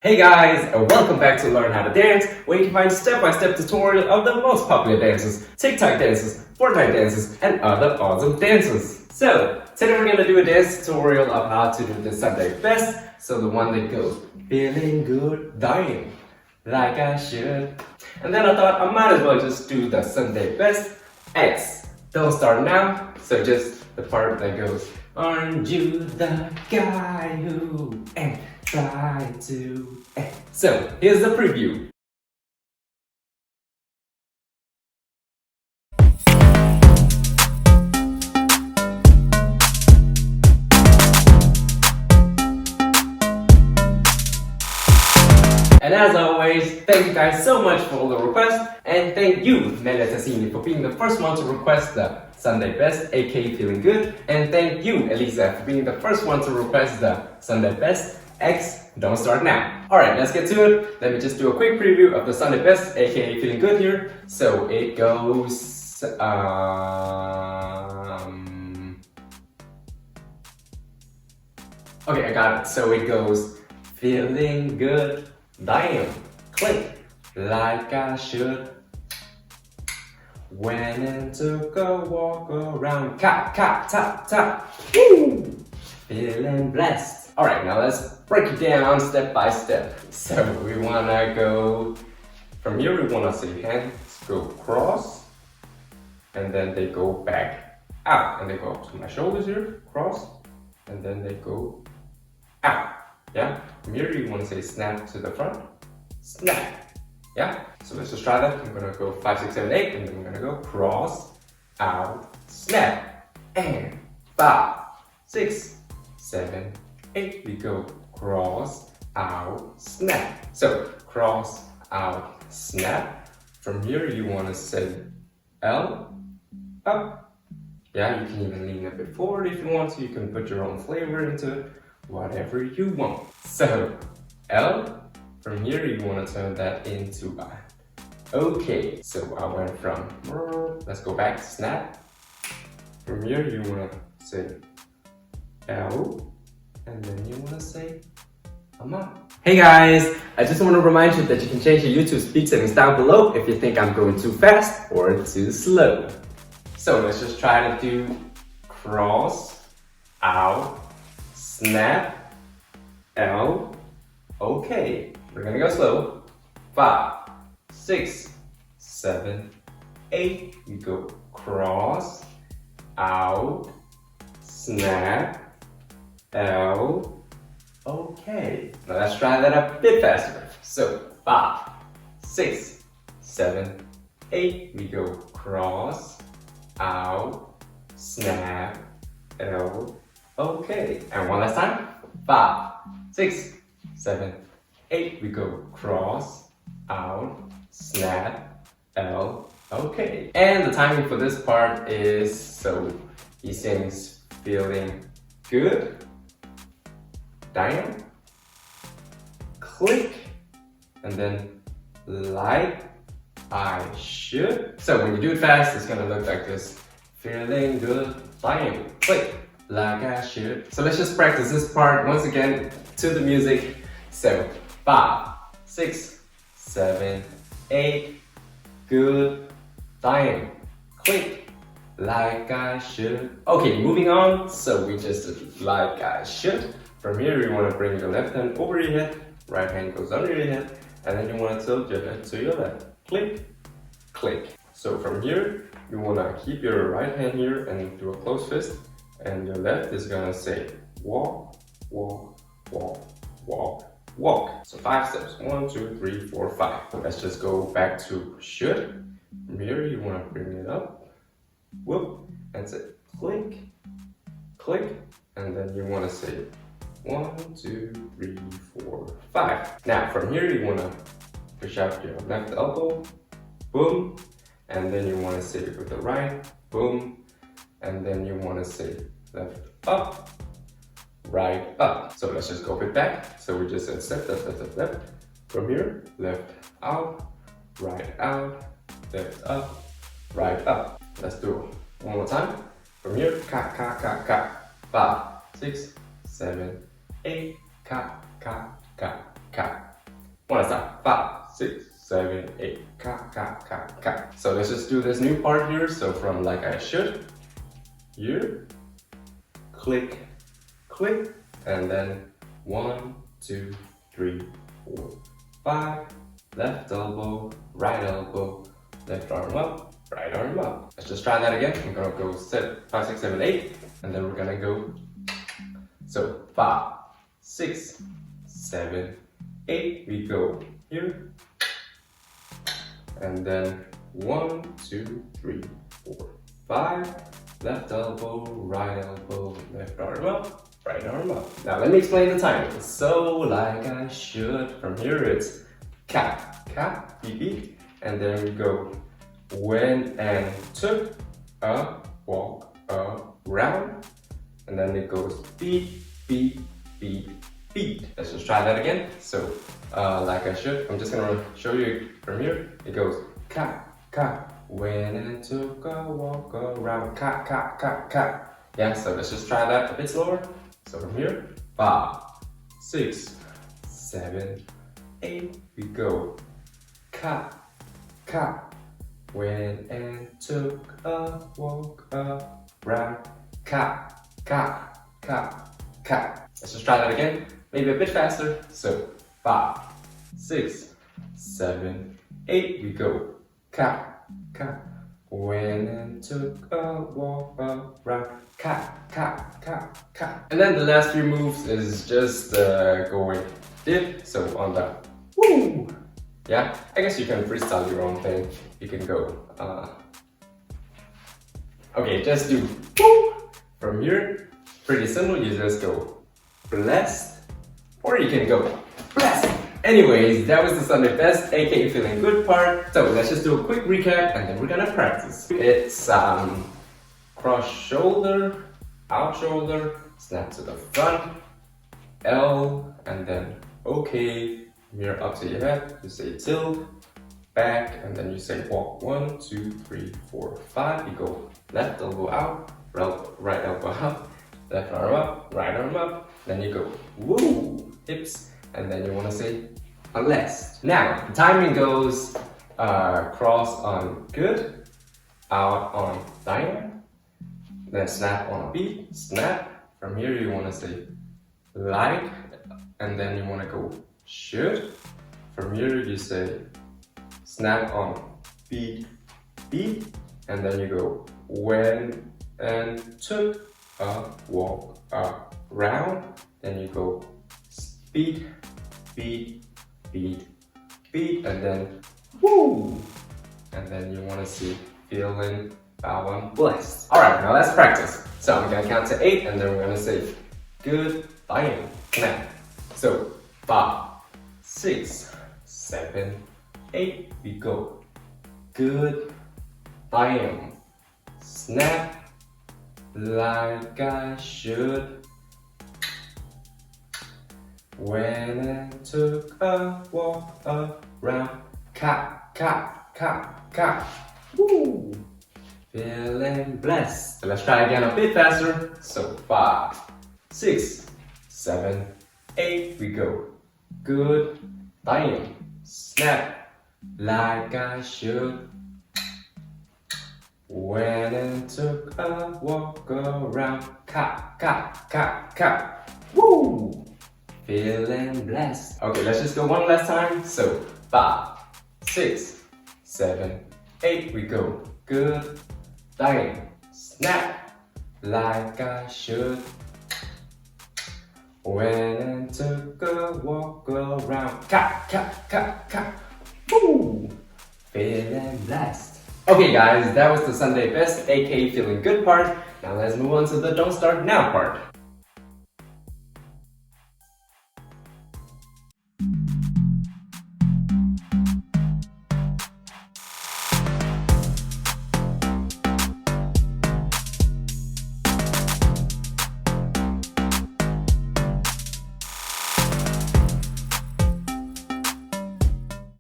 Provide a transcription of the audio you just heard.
Hey guys, and welcome back to Learn How to Dance, where you can find step-by-step tutorial of the most popular dances, TikTok dances, Fortnite dances, and other awesome dances. So, today we're going to do a dance tutorial of how to do the Sunday best, so the one that goes, feeling good, dying, like I should. And then I thought I might as well just do the Sunday best X. Don't start now, so just the part that goes, aren't you the guy who try to. So, here's the preview. And as always, thank you guys so much for all the requests, and thank you, Nele Tassini, for being the first one to request the Sunday Best, aka Feeling Good, and thank you, Elisa, for being the first one to request the Sunday Best X. Don't start now. Alright, let's get to it. Let me just do a quick preview of the Sunday Best, aka Feeling Good here. So it goes, okay, I got it. So it goes, feeling good, damn, click, like I should. Went and took a walk around, tap, tap, woo! Feeling blessed. Alright, now let's break it down step by step. So we wanna go, from here we wanna say hands go cross, and then they go back out, and they go up to my shoulders here, cross, and then they go out, yeah? From here you wanna say snap to the front, snap, yeah? So let's just try that. I'm gonna go 5, 6, 7, 8, and then we're gonna go cross, out, snap, and 5, 6, 7, 8. We go cross, out, snap. So cross, out, snap. From here you want to say L, up. Yeah, you can even lean a bit forward if you want to. You can put your own flavor into it, whatever you want. So L. From here you want to turn that into I. Okay, so I went from, let's go back, snap. From here you want to say L, and then you want to say Ama. Hey guys, I just want to remind you that you can change your YouTube speed settings down below if you think I'm going too fast or too slow. So let's just try to do cross, out, snap, L. Okay, we're gonna go slow. 5, 6, 7, 8. We go cross, out, snap, L. Okay, now let's try that a bit faster. So 5, 6, 7, 8. We go cross, out, snap, L. Okay, and one last time. 5, 6, 7, 8. We go cross, out, snap, L. Okay, and the timing for this part is, so he sings feeling good, damn, click, and then like I should. So when you do it fast, it's gonna look like this. Feeling good, damn, click, like I should. So let's just practice this part once again to the music. So 5, 6, 7, 8, good, damn, click, like I should. Okay, moving on. So we just did like I should. From here, you want to bring your left hand over your head, right hand goes under your head, and then you want to tilt your head to your left. Click, click. So from here, you want to keep your right hand here and do a closed fist, and your left is going to say walk, walk, walk, walk, walk. So 5 steps. 1, 2, 3, 4, 5. Let's just go back to should. From here, you want to bring it up, whoop, and say click, click, and then you want to say 1, 2, 3, 4, 5. Now from here you want to push out your left elbow, boom, and then you want to say it with the right, boom, and then you want to say left up, right up. So let's just go a bit back. So we just said step, left, left, left, left. From here, left out, right out, left up, right up. Let's do it one more time. From here, ka, ka, ka, ka. 5, 6, 7, 8, ka, ka, ka, ka. Wanna start? 5, 6, 7, 8. Ka, ka, ka, ka. So let's just do this new part here. So from like I should, here, click, click, and then 1, 2, 3, 4, 5. Left elbow, right elbow, left arm up, right arm up. Let's just try that again. I'm gonna go 5, 6, 7, 8, and then we're gonna go. So 5, 6, 7, 8. We go here, and then 1, 2, 3, 4, 5. Left elbow, right elbow, left arm up, right arm up. Now let me explain the timing. So like I should. From here it's ka, ka, beep, beep, and then we go went and took a walk around, and then it goes beat, beat, beat, beat. Let's just try that again. So like I should, I'm just gonna show you from here. It goes ka, ka, went and took a walk around, ka, ka, ka, ka. Yeah, so let's just try that a bit slower. So from here, 5, 6, 7, 8, we go ka, ka, went and took a walk around, ka, ka, ka, ka. Let's just try that again, maybe a bit faster. So 5, 6, 7, 8, we go ka, ka, went and took a walk around, ka, ka, ka, ka. And then the last few moves is just going dip. So on the woo, yeah, I guess you can freestyle your own thing. You can go okay, just do woo. From here, pretty simple. You just go blessed, or you can go blessed. Anyways, that was the Sunday best, aka feeling good part. So let's just do a quick recap and then we're gonna practice. It's cross shoulder, out shoulder, snap to the front, L, and then okay, mirror up to your head, you say tilt, back, and then you say walk. 1, 2, 3, 4, 5. You go left elbow out, right elbow up, left arm up, right arm up, then you go woo, hips, and then you want to say blessed. Now, the timing goes cross on good, out on diamond, then snap on a beat, snap. From here you want to say like, and then you want to go should. From here you say snap on beat, beat, and then you go went and took a walk around, then you go beat, beat, beat, beat, and then woo, and then you want to see feeling Bao blessed. All right, now let's practice. So I'm gonna count to 8, and then we're gonna say good bye now. So 5, 6, 7, 8. We go good bye. Snap like I should. When I took a walk around, ka, ka, ka, ka, woo, feeling blessed. So let's try again a bit faster. So 5, 6, 7, 8, we go. Good, bam, snap, like I should. When I took a walk around, ka, ka, ka, ka, woo. Feeling blessed. Okay, let's just go one last time. So 5, 6, 7, 8, we go. Good, bang, snap, like I should. When I took a walk around, ka, ka, ka, ka, woo, feeling blessed. Okay guys, that was the Sunday best, aka feeling good part. Now let's move on to the don't start now part.